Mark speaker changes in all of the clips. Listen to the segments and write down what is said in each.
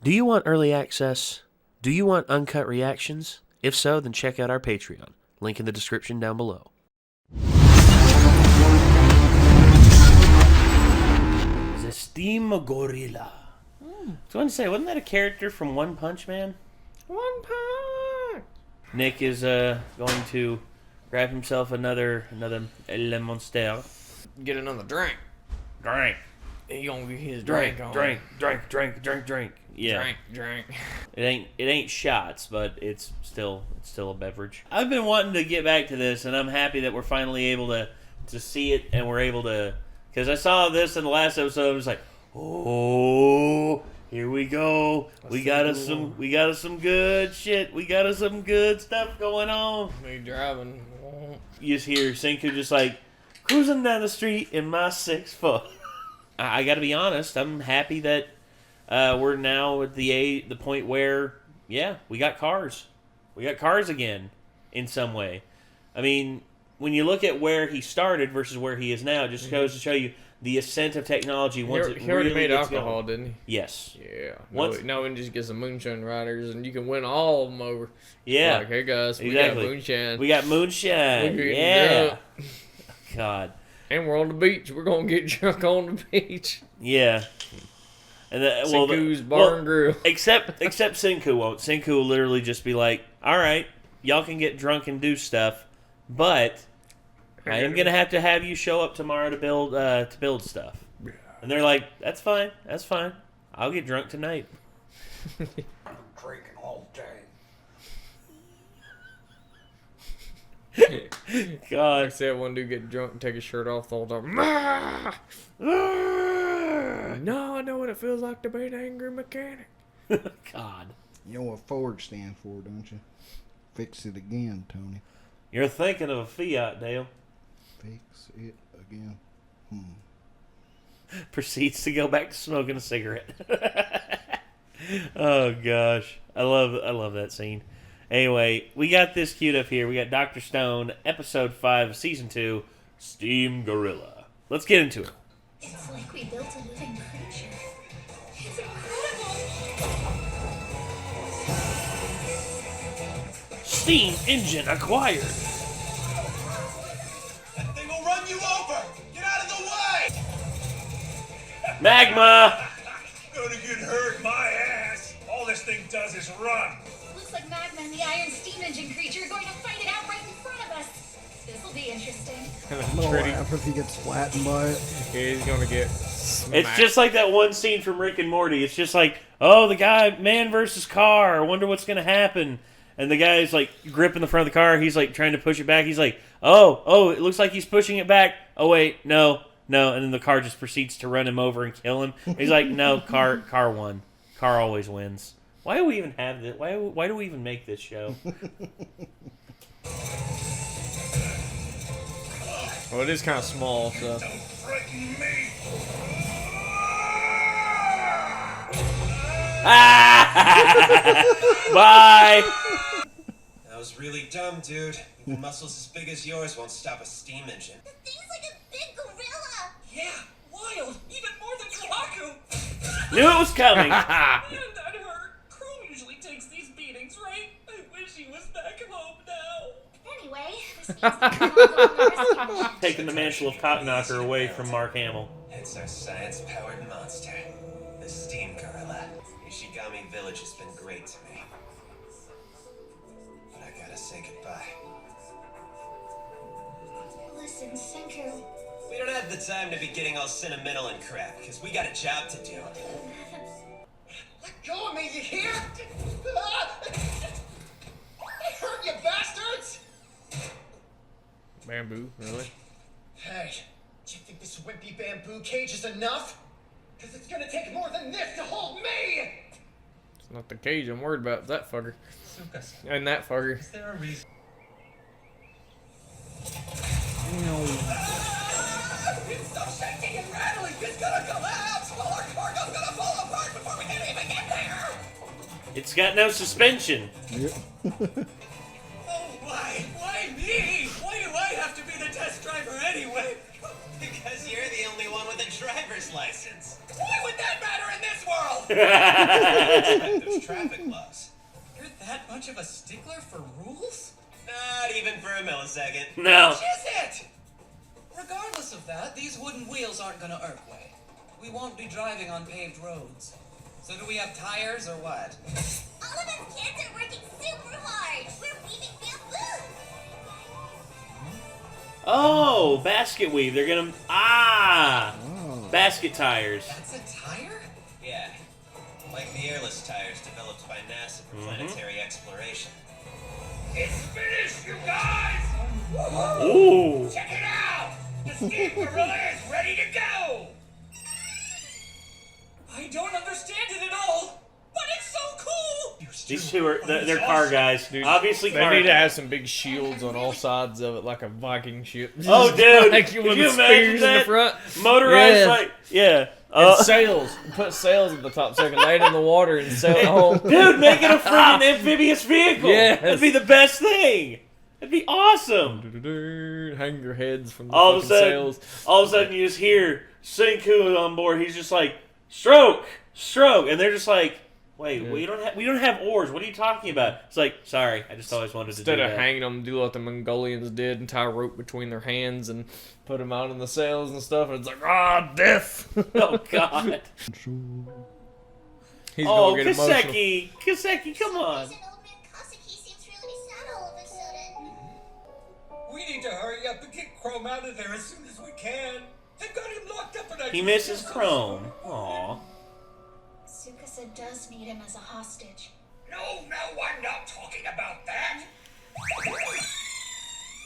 Speaker 1: Do you want early access? Do you want uncut reactions? If so, then check out our Patreon. Link in the description down below. The Steam Gorilla. I was going to say, wasn't that a character from One Punch Man?
Speaker 2: One Punch!
Speaker 1: Nick is going to grab himself another Le Monster.
Speaker 2: Get another drink.
Speaker 1: Drink.
Speaker 2: He gonna get his drink on.
Speaker 1: Drink. Yeah.
Speaker 2: Drink.
Speaker 1: It ain't shots, but it's still a beverage. I've been wanting to get back to this, and I'm happy that we're finally able to see it, and we're able to, because I saw this in the last episode. I was like, oh, here we go. We got us some good shit. We got us some good stuff going on.
Speaker 2: Me driving.
Speaker 1: You just hear Senku just like cruising down the street in my 6'4". I got to be honest. I'm happy that we're now at the point where, yeah, we got cars. We got cars again in some way. I mean, when you look at where he started versus where he is now, it just goes to show you the ascent of technology. Once
Speaker 2: He already made alcohol, didn't he?
Speaker 1: Yes.
Speaker 2: Yeah. Now we can just get some moonshine riders, and you can win all of them over.
Speaker 1: Yeah.
Speaker 2: Like, hey guys,
Speaker 1: exactly.
Speaker 2: We got moonshine.
Speaker 1: We got moonshine. Yeah. God.
Speaker 2: And we're on the beach. We're gonna get drunk on the beach.
Speaker 1: Yeah. And
Speaker 2: Senku's bar and grill.
Speaker 1: Except Senku won't. Senku will literally just be like, all right, y'all can get drunk and do stuff, but I am going to have you show up tomorrow to build stuff. And they're like, that's fine. I'll get drunk tonight.
Speaker 3: I'm drinking all day.
Speaker 1: God.
Speaker 2: I said one dude get drunk and take his shirt off the whole time. No, I know what it feels like to be an angry mechanic.
Speaker 1: God.
Speaker 3: You know what Ford stands for, don't you? Fix it again, Tony.
Speaker 1: You're thinking of a Fiat, Dale.
Speaker 3: Fix it again.
Speaker 1: Proceeds to go back to smoking a cigarette. Oh gosh, I love that scene. Anyway, we got this queued up here. We got Dr. Stone, episode 5 of season 2, Steam Gorilla. Let's get into it.
Speaker 4: It's like we built a living creature. It's incredible.
Speaker 1: Steam engine acquired.
Speaker 5: That thing will run you over! Get out of the way!
Speaker 1: Magma!
Speaker 5: Gonna get hurt, my ass! All this thing does is run!
Speaker 4: Looks like Magma and the Iron Steam Engine creature are going to fight it out right in front of us. This'll be interesting.
Speaker 3: After if he gets flattened by it.
Speaker 2: Yeah, he's gonna get smacked.
Speaker 1: It's just like that one scene from Rick and Morty. It's just like, oh, the guy, man versus car. I wonder what's going to happen. And the guy's like gripping the front of the car. He's like trying to push it back. He's like, oh, it looks like he's pushing it back. Oh, wait, no. And then the car just proceeds to run him over and kill him. He's like, no, car won. Car always wins. Why do we even have this? Why do we even make this show?
Speaker 2: Well, it is kind of small, so.
Speaker 5: Don't frighten me!
Speaker 1: Bye!
Speaker 5: That was really dumb, dude. Even muscles as big as yours won't stop a steam engine.
Speaker 4: The thing's like a big gorilla.
Speaker 5: Yeah, wild! Even more than Kawaku!
Speaker 1: Knew it was coming.
Speaker 5: And that hurt. Chrome usually takes these beatings, right? I wish he was back home now.
Speaker 4: Anyway, this means that we're all going on a rescue mission.
Speaker 1: Taking the mantle of Cockknocker away from Mark Hamill.
Speaker 5: It's our science-powered monster, the Steam Gorilla. Ishigami Village has been great to me. But I gotta say goodbye.
Speaker 4: Listen, Senku.
Speaker 5: We don't have the time to be getting all sentimental and crap, because we got a job to do. Let go of me, you hear? I hurt you bastards!
Speaker 2: Bamboo, really?
Speaker 5: Hey, do you think this wimpy bamboo cage is enough? Because it's gonna take more than this to hold me!
Speaker 2: It's not the cage I'm worried about. It's that fucker. And that fucker.
Speaker 5: Is there a reason? Stop shaking and rattling! It's gonna collapse! Well, our cargo's gonna fall apart before we can even get there!
Speaker 1: It's got no suspension.
Speaker 3: Yep.
Speaker 5: Oh, why me? Why do I have to be the test driver anyway? Because you're the only one with a driver's license. Why would that matter in this world! There's traffic laws.
Speaker 6: You're that much of a stickler for rules?
Speaker 5: Not even for a millisecond.
Speaker 1: No.
Speaker 6: Which is it? Regardless of that, these wooden wheels aren't gonna Earthway. We won't be driving on paved roads. So do we have tires or what?
Speaker 4: All of us kids are working super hard. We're weaving bamboo.
Speaker 1: Oh, basket weave. They're gonna basket tires.
Speaker 6: That's a tire?
Speaker 5: Yeah. Like the airless tires developed by NASA for planetary exploration. It's finished, you guys!
Speaker 1: Ooh.
Speaker 5: Check it out! The steam gorilla is ready to go!
Speaker 6: I don't understand it at all, but it's so cool!
Speaker 1: These two are they're car guys.
Speaker 2: Dude,
Speaker 1: Obviously,
Speaker 2: they
Speaker 1: car
Speaker 2: need to have some big shields on all sides of it, like a Viking ship.
Speaker 1: Oh, dude!
Speaker 2: Like
Speaker 1: Could
Speaker 2: with
Speaker 1: you
Speaker 2: the
Speaker 1: imagine
Speaker 2: spears in the
Speaker 1: that?
Speaker 2: front.
Speaker 1: Motorized,
Speaker 2: Yeah.
Speaker 1: like and
Speaker 2: And sails. Put sails at the top so I can land in the water and sail home.
Speaker 1: dude, make it a freaking amphibious vehicle.
Speaker 2: Yes.
Speaker 1: That'd be the best thing. That'd be awesome.
Speaker 2: Hang your heads from the
Speaker 1: All of a
Speaker 2: fucking
Speaker 1: sudden,
Speaker 2: sails.
Speaker 1: you just hear Senku on board. He's just like stroke, and they're just like, wait,
Speaker 2: Yeah.
Speaker 1: we don't have oars. What are you talking about? It's like, sorry, I just always wanted to do
Speaker 2: Instead of
Speaker 1: that.
Speaker 2: hanging them, do what the Mongolians did and tie a rope between their hands and put them out in the sails and stuff. And it's like, death.
Speaker 1: Oh God.
Speaker 2: He's
Speaker 1: Oh,
Speaker 2: gonna get emotional.
Speaker 1: Kaseki, come on.
Speaker 4: Old man Kaseki seems really sad all of a sudden.
Speaker 5: We need to hurry up and get Chrome out of there as soon as we can. They've got him locked up and I
Speaker 1: He misses Chrome. Aw.
Speaker 4: Tsukasa does need him as a hostage.
Speaker 5: No, I'm not talking about that.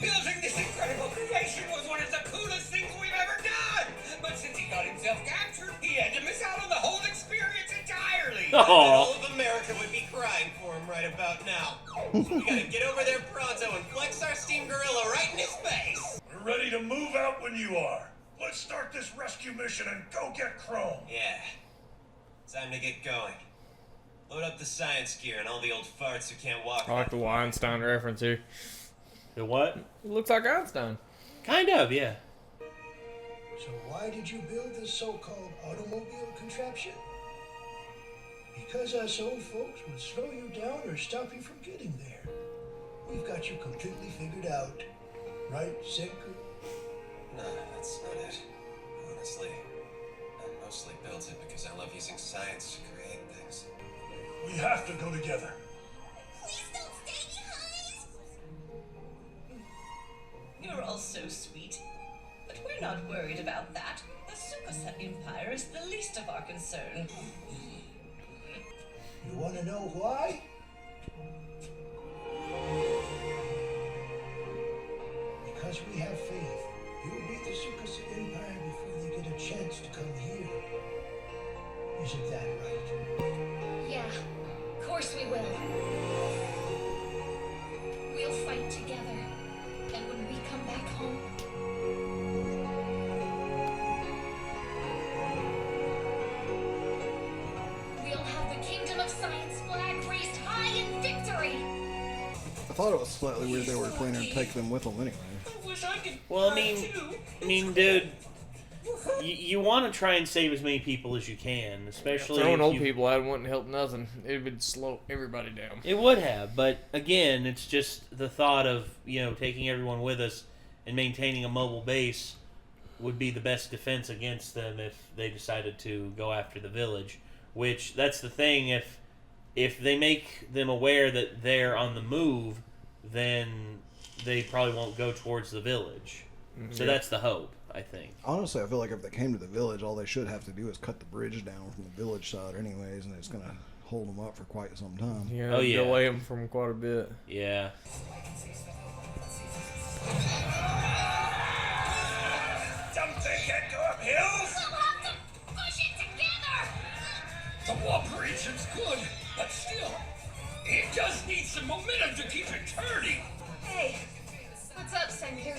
Speaker 5: Building this incredible creation was one of the coolest things we've ever done. But since he got himself captured, he had to miss out on the whole experience entirely.
Speaker 1: Aw.
Speaker 5: All of America would be crying for him right about now. So we gotta get over there pronto and flex our steam gorilla right in his face.
Speaker 7: We're ready to move out when you are. Let's start this rescue mission and go get Chrome.
Speaker 5: Yeah. Time to get going. Load up the science gear and all the old farts who can't walk.
Speaker 2: I like the Weinstein reference here.
Speaker 1: The what?
Speaker 2: It looks like Einstein.
Speaker 1: Kind of, yeah.
Speaker 8: So why did you build this so-called automobile contraption? Because us old folks would slow you down or stop you from getting there. We've got you completely figured out. Right, Senku?
Speaker 5: No, that's not it. Honestly, I mostly built it because I love using science to create things.
Speaker 7: We have to go together.
Speaker 4: Please don't stay behind.
Speaker 9: You're all so sweet. But we're not worried about that. The Tsukasa Empire is the least of our concern.
Speaker 8: You want to know why? Because we have faith. You'll beat the Tsukasa Empire before they get a chance to come here. Isn't that right?
Speaker 4: Yeah, of course we will. We'll fight together. And when we come back home, we'll have the Kingdom of Science flag raised high in victory.
Speaker 3: I thought it was slightly weird they were planning to take them with them anyway.
Speaker 6: I wish I could
Speaker 1: Well,
Speaker 6: fly
Speaker 1: I
Speaker 6: too.
Speaker 1: mean, dude, you want to try and save as many people as you can, especially
Speaker 2: Throwing
Speaker 1: if
Speaker 2: old
Speaker 1: you-
Speaker 2: people out wouldn't help nothing. It would slow everybody down.
Speaker 1: It would have, but again, it's just the thought of, taking everyone with us and maintaining a mobile base would be the best defense against them if they decided to go after the village. Which, that's the thing, if they make them aware that they're on the move, then they probably won't go towards the village. So that's the hope, I think.
Speaker 3: Honestly, I feel like if they came to the village, all they should have to do is cut the bridge down from the village side anyways, and it's going to hold them up for quite some time.
Speaker 2: Yeah,
Speaker 1: Oh, yeah.
Speaker 2: delay them from quite a bit.
Speaker 1: Yeah.
Speaker 7: Something can't go up hills.
Speaker 4: we'll have to push it together.
Speaker 7: The operation's good, but still, it does need some momentum to keep it turning.
Speaker 4: Hey, what's up, Senku?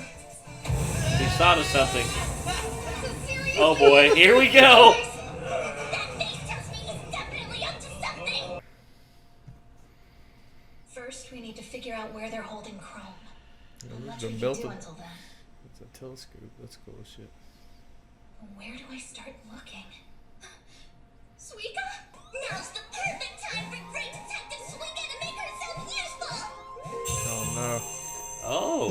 Speaker 1: He's thought of something.
Speaker 4: That's a serious
Speaker 1: Oh boy, here we go.
Speaker 4: That face tells me he's definitely up to something. First, we need to figure out where they're holding Chrome. Not much we can do until then.
Speaker 2: It's a telescope. That's cool as shit.
Speaker 4: Where do I start looking? Suika? Now's the perfect time for Great Detective Suika to make herself useful!
Speaker 2: Oh no.
Speaker 1: Oh.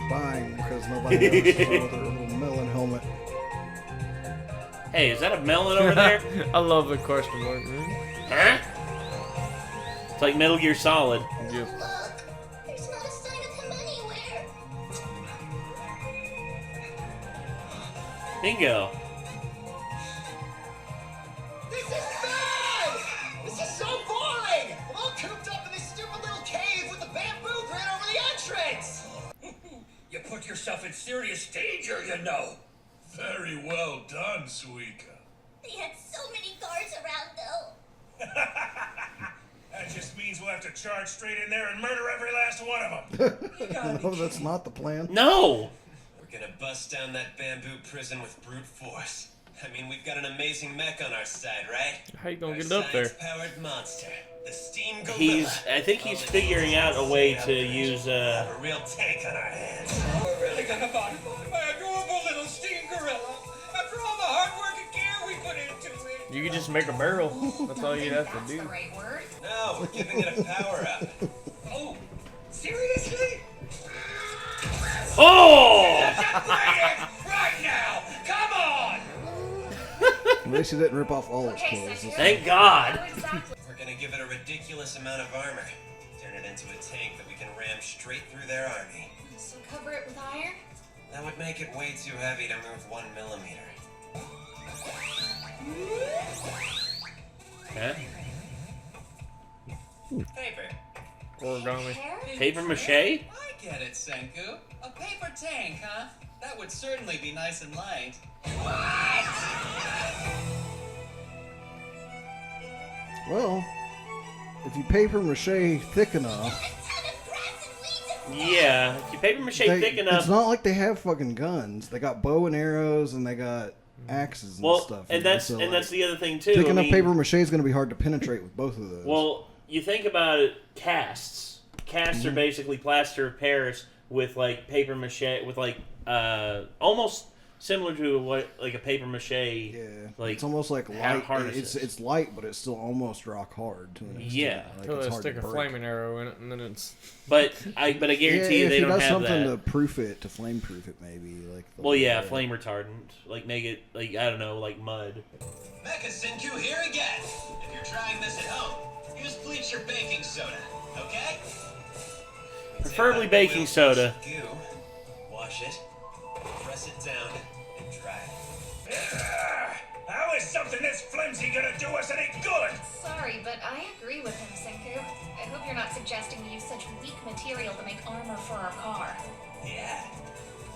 Speaker 3: Spying because nobody knows with her little melon helmet.
Speaker 1: Hey, is that a melon over there?
Speaker 2: I love the question mark, man.
Speaker 1: Huh? It's like Metal Gear Solid.
Speaker 2: Yep.
Speaker 4: Look, there's not a sign of him anywhere.
Speaker 1: Bingo.
Speaker 5: This is bad! This is so boring! I'm all cooped up in this stupid little cave with the bamboo grid over the entrance!
Speaker 7: You put yourself in serious danger, you know.
Speaker 10: Very well done, Suika.
Speaker 4: They had so many guards around, though.
Speaker 10: That just means we'll have to charge straight in there and murder every last one of them.
Speaker 3: No, that's not the plan.
Speaker 1: No.
Speaker 11: We're gonna bust down that bamboo prison with brute force. I mean, we've got an amazing mech on our side, right?
Speaker 2: How you gonna
Speaker 11: Our
Speaker 2: get up there?
Speaker 11: science-powered monster, the Steam Gorilla.
Speaker 1: I think he's figuring out a way to use,
Speaker 11: We have a real tank on our hands.
Speaker 5: We're really gonna modify my adorable little steam gorilla. After all the hard work and care we put into it.
Speaker 2: You could just make a barrel. That's all you'd have to
Speaker 4: That's
Speaker 2: do.
Speaker 4: the right word.
Speaker 11: No, we're giving it a power up.
Speaker 5: Oh, seriously?
Speaker 1: Oh!
Speaker 5: Upgrade it right now! Come on!
Speaker 3: At least he didn't rip off all his
Speaker 4: Okay,
Speaker 3: clothes.
Speaker 4: so
Speaker 1: Thank God.
Speaker 4: How exactly?
Speaker 11: We're gonna give it a ridiculous amount of armor. Turn it into a tank that we can ram straight through their army.
Speaker 4: So cover it with iron?
Speaker 11: That would make it way too heavy to move 1 millimeter.
Speaker 1: Huh?
Speaker 11: Paper.
Speaker 2: Origami.
Speaker 4: Hair?
Speaker 1: Paper mache?
Speaker 6: I get it, Senku. A paper tank, huh? That would certainly be nice and light.
Speaker 3: Well, if you paper mache thick enough,
Speaker 4: A ton of grass and weeds and
Speaker 1: Yeah. If you paper mache thick
Speaker 3: it's
Speaker 1: enough.
Speaker 3: not like they have fucking guns. They got bow and arrows and they got axes and
Speaker 1: Well,
Speaker 3: stuff.
Speaker 1: and
Speaker 3: you know,
Speaker 1: that's
Speaker 3: so,
Speaker 1: and that's the other thing too.
Speaker 3: thick
Speaker 1: I
Speaker 3: enough
Speaker 1: mean,
Speaker 3: paper mache is going to be hard to penetrate with both of those.
Speaker 1: Well, you think about it, casts. Casts are basically plaster of Paris with like paper mache, with like almost similar to what like a paper mache.
Speaker 3: yeah,
Speaker 1: like
Speaker 3: it's almost like light.
Speaker 1: harnesses.
Speaker 3: It's light, but it's still almost rock hard to an extent.
Speaker 1: Yeah.
Speaker 3: like,
Speaker 2: Until
Speaker 3: it's
Speaker 2: they
Speaker 3: hard
Speaker 2: stick
Speaker 3: to
Speaker 2: a
Speaker 3: break.
Speaker 2: flaming arrow in it, and then it's.
Speaker 1: But I guarantee you
Speaker 3: if
Speaker 1: they
Speaker 3: he
Speaker 1: don't
Speaker 3: does
Speaker 1: have
Speaker 3: something
Speaker 1: that.
Speaker 3: to proof it, to flame proof it, maybe like.
Speaker 1: Well, yeah, flame retardant, like make it like I don't know, like mud.
Speaker 11: Mecha Senku here again. If you're trying this at home, use bleach or baking soda, okay?
Speaker 1: Preferably
Speaker 11: Take
Speaker 1: baking
Speaker 11: oil,
Speaker 1: soda.
Speaker 11: Goo, wash it, press it down, and dry it.
Speaker 10: How is something this flimsy gonna do us any good?
Speaker 4: Sorry, but I agree with him, Senku. I hope you're not suggesting we use such weak material to make armor for our car.
Speaker 11: Yeah,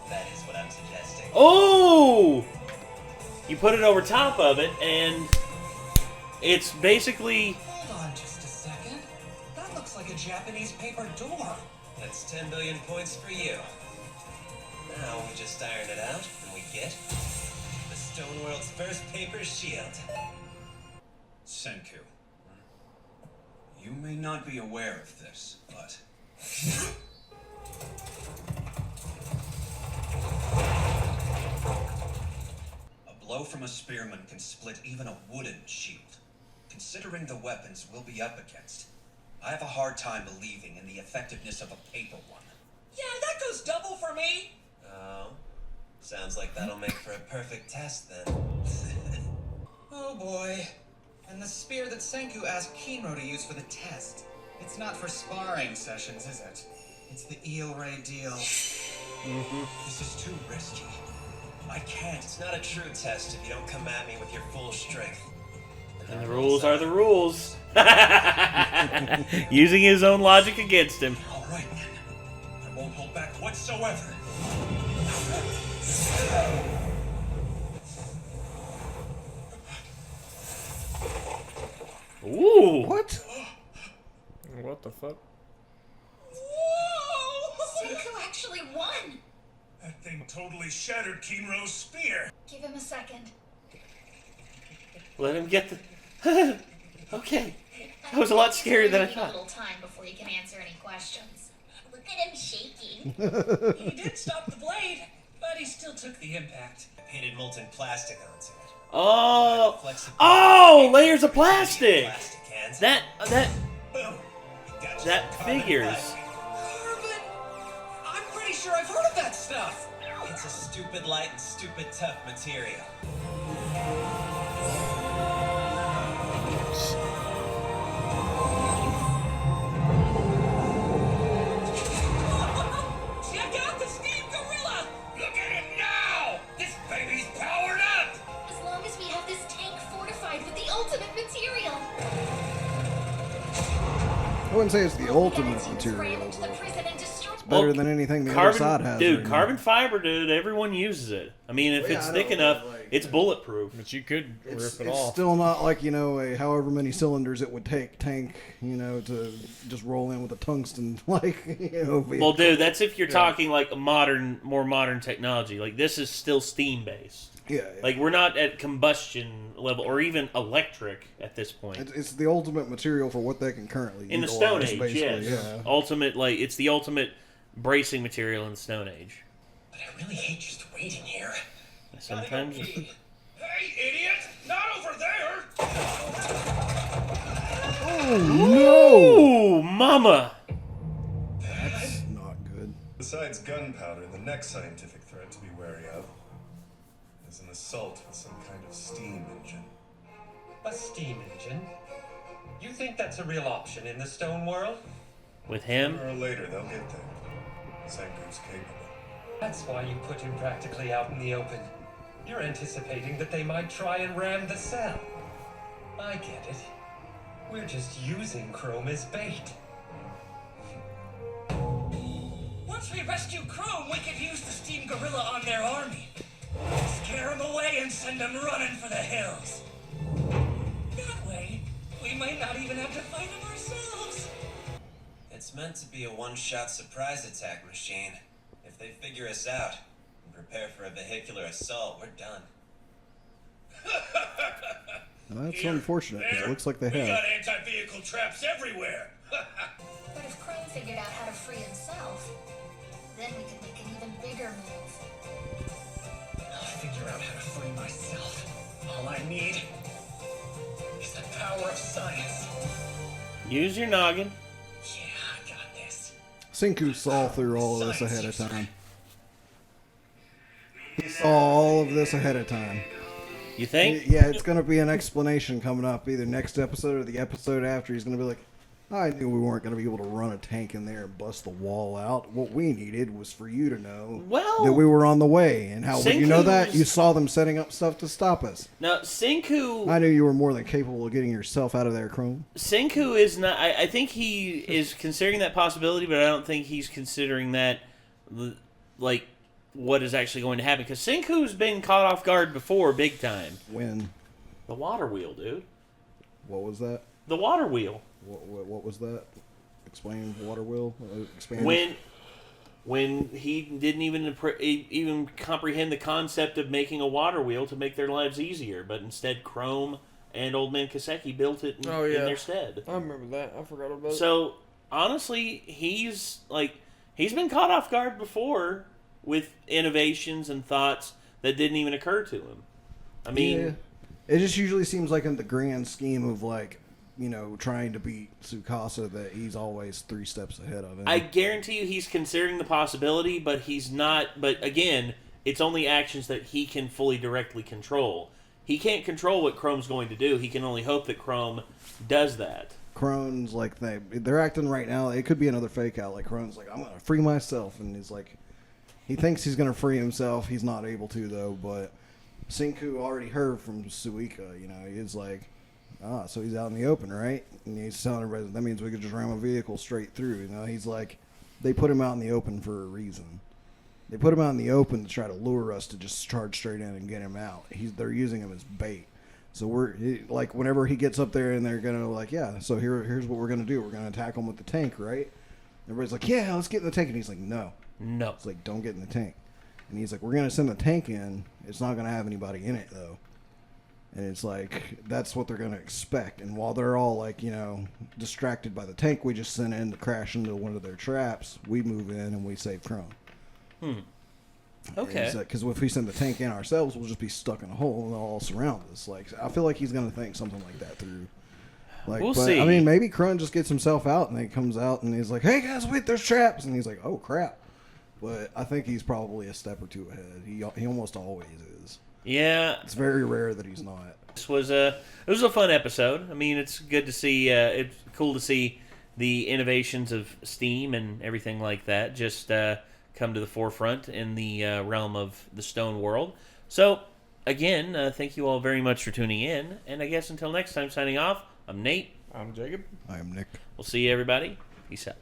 Speaker 11: that is what I'm suggesting.
Speaker 1: Oh! You put it over top of it, and it's basically.
Speaker 6: Hold on just a second. That looks like a Japanese paper door.
Speaker 11: That's 10 billion points for you. Now we just iron it out, and we get the Stone World's first paper shield.
Speaker 10: Senku, you may not be aware of this, but a blow from a spearman can split even a wooden shield. Considering the weapons we'll be up against, I have a hard time believing in the effectiveness of a paper one.
Speaker 6: Yeah, that goes double for me.
Speaker 11: Oh, sounds like that'll make for a perfect test then.
Speaker 6: Oh boy. And the spear that Senku asked Kinro to use for the test. It's not for sparring sessions, is it? It's the eel ray deal.
Speaker 10: This is too risky. I can't.
Speaker 11: It's not a true test if you don't come at me with your full strength.
Speaker 1: And the rules are the rules. Using his own logic against him.
Speaker 10: All right, then. I won't hold back whatsoever.
Speaker 1: Ooh.
Speaker 3: What?
Speaker 2: What the fuck?
Speaker 4: Senku actually won!
Speaker 10: That thing totally shattered Kinro's spear.
Speaker 4: Give him a second.
Speaker 1: Let him get the. Okay. That was a lot scarier than I
Speaker 4: You need a
Speaker 1: thought.
Speaker 4: little time before you can answer any questions. Look at him shaking.
Speaker 6: He did stop the blade,
Speaker 11: but he still took the impact. I painted molten plastic onto it.
Speaker 1: Oh, layers of plastic. That figures.
Speaker 11: Carbon! I'm pretty sure I've heard of that stuff. It's a stupid light and stupid tough material.
Speaker 5: Check out the Steam Gorilla! Look at it now! This baby's powered up!
Speaker 4: As long as we have this tank fortified with the ultimate material.
Speaker 3: I wouldn't say it's the ultimate material, but it's better than anything the other side has.
Speaker 1: Dude,
Speaker 3: right
Speaker 1: carbon
Speaker 3: now.
Speaker 1: fiber, dude. Everyone uses it. I mean, if it's thick enough, it's bulletproof.
Speaker 2: But you could rip it
Speaker 3: It's
Speaker 2: off.
Speaker 3: still not like, a however many cylinders it would take tank, to just roll in with a tungsten, vehicle.
Speaker 1: Well, dude, that's if you're talking like a more modern technology. Like, this is still steam-based.
Speaker 3: Yeah.
Speaker 1: Like, we're not at combustion level or even electric at this point.
Speaker 3: It's the ultimate material for what they can currently
Speaker 1: In the
Speaker 3: utilize,
Speaker 1: Stone Age,
Speaker 3: basically,
Speaker 1: yes.
Speaker 3: yeah.
Speaker 1: It's the ultimate bracing material in the Stone Age.
Speaker 11: But I really hate just waiting here.
Speaker 1: Sometimes.
Speaker 5: Hey, idiot! Not over there!
Speaker 3: Oh,
Speaker 1: no! Ooh, mama!
Speaker 3: That's not good.
Speaker 12: Besides gunpowder, the next scientific threat to be wary of is an assault with some kind of steam engine.
Speaker 6: A steam engine? You think that's a real option in the stone world?
Speaker 1: With him?
Speaker 12: Sooner or later, they'll get there. Senku's capable.
Speaker 6: That's why you put him practically out in the open. You're anticipating that they might try and ram the cell. I get it. We're just using Chrome as bait.
Speaker 5: Once we rescue Chrome, we could use the Steam Gorilla on their army. Scare them away and send them running for the hills. That way, we might not even have to fight them ourselves.
Speaker 11: It's meant to be a one-shot surprise attack machine. If they figure us out and prepare for a vehicular assault, we're done.
Speaker 3: Now, that's unfortunate, because it looks like they
Speaker 5: We
Speaker 3: have.
Speaker 5: got anti-vehicle traps everywhere.
Speaker 4: But if Chrome figured out how to free himself, then we could make an even bigger move.
Speaker 6: I'll figure out how to free myself. All I need is the power of science.
Speaker 1: Use your noggin.
Speaker 6: Yeah, I got this.
Speaker 3: Senku saw through all of this ahead of time. He saw all of this ahead of time.
Speaker 1: You think?
Speaker 3: Yeah, it's going to be an explanation coming up, either next episode or the episode after. He's going to be like, I knew we weren't going to be able to run a tank in there and bust the wall out. What we needed was for you to know that we were on the way. And how would you know that? You saw them setting up stuff to stop us.
Speaker 1: Now, Senku...
Speaker 3: I knew you were more than capable of getting yourself out of there, Chrome.
Speaker 1: Senku is not... I think he is considering that possibility, but I don't think he's considering that, like, what is actually going to happen. Because Senku's been caught off guard before, big time.
Speaker 3: When?
Speaker 1: The water wheel, dude.
Speaker 3: What was that?
Speaker 1: The water wheel.
Speaker 3: What was that? Explain water wheel? Expand.
Speaker 1: When he didn't even comprehend the concept of making a water wheel to make their lives easier, but instead Chrome and Old Man Kaseki built it in their stead.
Speaker 2: I remember that. I forgot about it.
Speaker 1: So, honestly, he's been caught off guard before with innovations and thoughts that didn't even occur to him. I mean...
Speaker 3: Yeah. It just usually seems like in the grand scheme of, like, trying to beat Tsukasa, that he's always 3 steps ahead of him.
Speaker 1: I guarantee you he's considering the possibility, but he's not... But, again, it's only actions that he can fully directly control. He can't control what Chrome's going to do. He can only hope that Chrome does that.
Speaker 3: Chrome's like, they're acting right now. It could be another fake out. Like, Chrome's like, I'm going to free myself. And he's like... He thinks he's going to free himself. He's not able to, though. But Senku already heard from Suika. He's like, so he's out in the open, right? And he's telling everybody, that means we could just ram a vehicle straight through. He's like, they put him out in the open for a reason. They put him out in the open to try to lure us to just charge straight in and get him out. They're using him as bait. So whenever he gets up there and they're going to so here's what we're going to do. We're going to attack him with the tank, right? Everybody's like, yeah, let's get in the tank. And he's like, no. It's like, don't get in the tank. And he's like, we're going to send the tank in. It's not going to have anybody in it, though. And it's like, that's what they're going to expect. And while they're all, distracted by the tank we just sent in to crash into one of their traps, we move in and we save Chrome.
Speaker 1: Okay.
Speaker 3: Because if we send the tank in ourselves, we'll just be stuck in a hole and they'll all surround us. Like, I feel like he's going to think something like that through. Like,
Speaker 1: we'll
Speaker 3: but,
Speaker 1: see.
Speaker 3: I mean, maybe Krun just gets himself out and then he comes out and he's like, "Hey guys, wait, there's traps," and he's like, "Oh crap." But I think he's probably a step or two ahead. He almost always is.
Speaker 1: Yeah.
Speaker 3: It's very rare that he's not.
Speaker 1: This was a fun episode. I mean, it's good to see. It's cool to see the innovations of Steam and everything like that just come to the forefront in the realm of the stone world. So, again, thank you all very much for tuning in. And I guess until next time, signing off, I'm Nate.
Speaker 2: I'm Jacob.
Speaker 3: I am Nick.
Speaker 1: We'll see you, everybody. Peace out.